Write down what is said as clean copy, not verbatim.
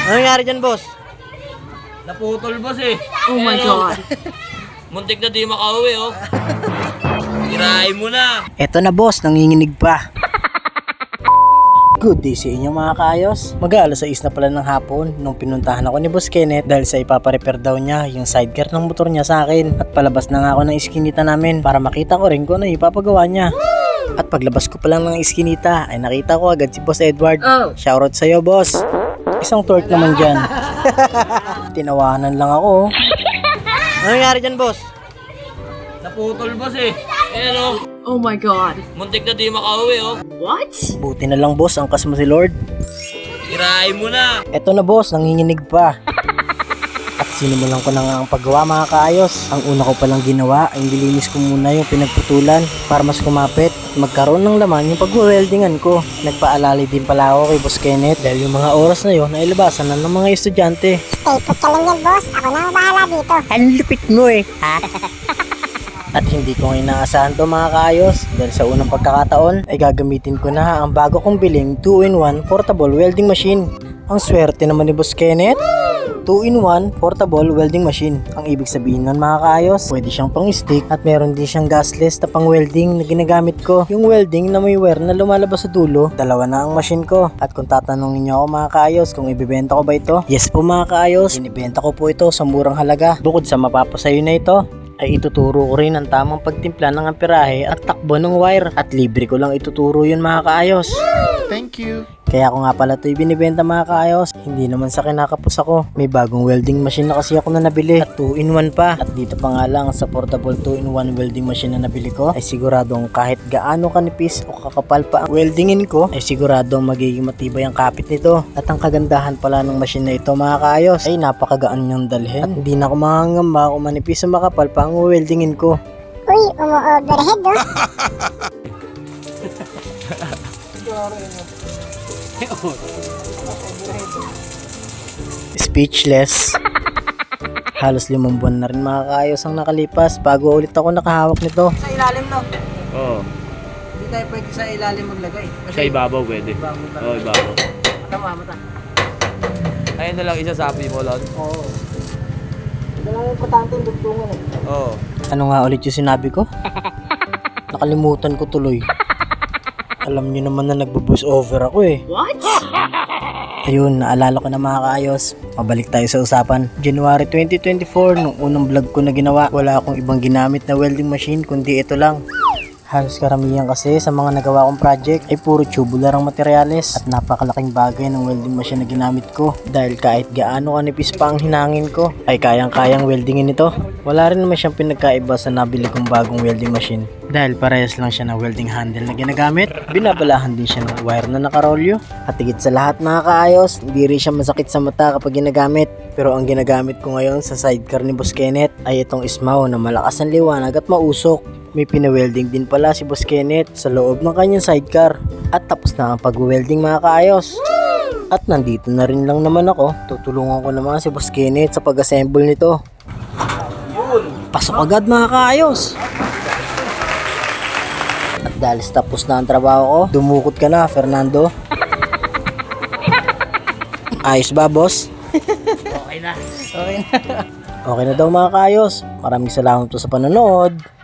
Ano nangyari dyan, boss? Naputol, boss eh. Oh my God. Muntik na di makauwi, oh. Kirain mo na. Eto na, boss, nanginginig pa. Good day sa inyo mga kaayos. Mag-aalas 6 na pala ng hapon nung pinuntahan ako ni Boss Kenneth dahil sa ipapa-repair daw niya yung sidecar ng motor niya sa akin. At palabas na nga ako ng iskinita namin para makita ko rin kung ano ipapagawa niya. At paglabas ko pa lang ng iskinita ay nakita ko agad si Boss Edward. Shoutout sa'yo, boss. Isang torque naman dyan. Tinawanan lang ako. Ano nangyari dyan, boss? Naputol, boss eh. Ayan, oh. Oh my God. Muntik na di makauwi, oh. What? Buti na lang, boss, angkas mo si Lord. Kirain mo na. Eto na, boss, nanginginig pa. At sinimulan ko na nga ang paggawa mga kaayos. Ang una ko palang ginawa ay nilinis ko muna yung pinagputulan para mas kumapit at magkaroon ng laman yung pag-weldingan ko. Nagpaalala din pala ako kay Boss Kenneth dahil yung mga oras na yun ay labasan na ng mga estudyante. Stay put ka lang yan, boss. Ako na ang bahala dito. Ang lupit mo eh. At hindi ko ngayon naasahan to mga kaayos dahil sa unang pagkakataon ay gagamitin ko na ang bago kong biling 2-in-1 portable welding machine. Ang swerte naman ni Boss Kenneth. 2-in-1 portable welding machine. Ang ibig sabihin nun mga kaayos, pwede siyang pang stick at meron din siyang gasless na pang welding na ginagamit ko. Yung welding na may wire na lumalabas sa dulo, dalawa na ang machine ko. At kung tatanungin niyo ako mga kaayos kung ibibenta ko ba ito, yes po mga kaayos, inibenta ko po ito sa murang halaga. Bukod sa mapapasayo na ito, ay ituturo ko rin ang tamang pagtimpla ng amperahe at takbo ng wire at libre ko lang ituturo yun mga kaayos. Thank you. Kaya ako nga pala ito ibinibenta mga kaayos, hindi naman sa kinakapos ako. May bagong welding machine na kasi ako na nabili at 2-in-1 pa. At dito pa nga lang sa portable 2-in-1 welding machine na nabili ko ay siguradong kahit gaano kanipis o kakapal pa ang weldingin ko ay siguradong magiging matibay ang kapit nito. At ang kagandahan pala ng machine na ito mga kaayos ay napakagaan niyang dalhin. At hindi na ako mangangamba kung manipis o makapal pa ang weldingin ko. Uy, umu-overhead, oh. Speechless. Halos 5 buwan na rin mga kaayos ang nakalipas bago ulit ako nakahawak nito. Sa ilalim no? Oo. Hindi tayo pwede sa ilalim maglagay. Sa ibabaw pwede. Oo, ibabaw. Mata. Ayun na lang isa sabi mo, Lon. Oo. Ito lang yung importante yung dugtungan eh. Oo. Ano nga ulit yung sinabi ko? Nakalimutan ko tuloy. Alam niyo naman na nagbo-voice over ako eh. What? Ayun, naalala ko na mga kaayos. Mabalik tayo sa usapan. January 2024, nung unang vlog ko na ginawa, wala akong ibang ginamit na welding machine kundi ito lang. Halos karamihan kasi sa mga nagawa kong project ay puro tubular ang materyales at napakalaking bagay ng welding machine na ginamit ko dahil kahit gaano kanipis pa ang hinangin ko ay kayang-kayang weldingin ito. Wala rin naman siyang pinagkaiba sa nabili kong bagong welding machine dahil parehas lang siya ng welding handle na ginagamit. Binabalahan din siya ng wire na nakarolyo at higit sa lahat mga kaayos, hindi rin siya masakit sa mata kapag ginagamit. Pero ang ginagamit ko ngayon sa sidecar ni Boss Kenneth ay itong Ismaw na malakas ang liwanag at mausok. May pina-welding din pala si Boss Kenneth sa loob ng kanyang sidecar. At tapos na ang pag-welding mga kaayos. At nandito na rin lang naman ako. Tutulungan ko naman si Boss Kenneth sa pag-assemble nito. Pasok agad mga kaayos. At dahil tapos na ang trabaho ko, dumukot ka na Fernando. Ayos ba boss? Okay na. Okay na daw mga kaayos. Maraming salamat po sa panonood.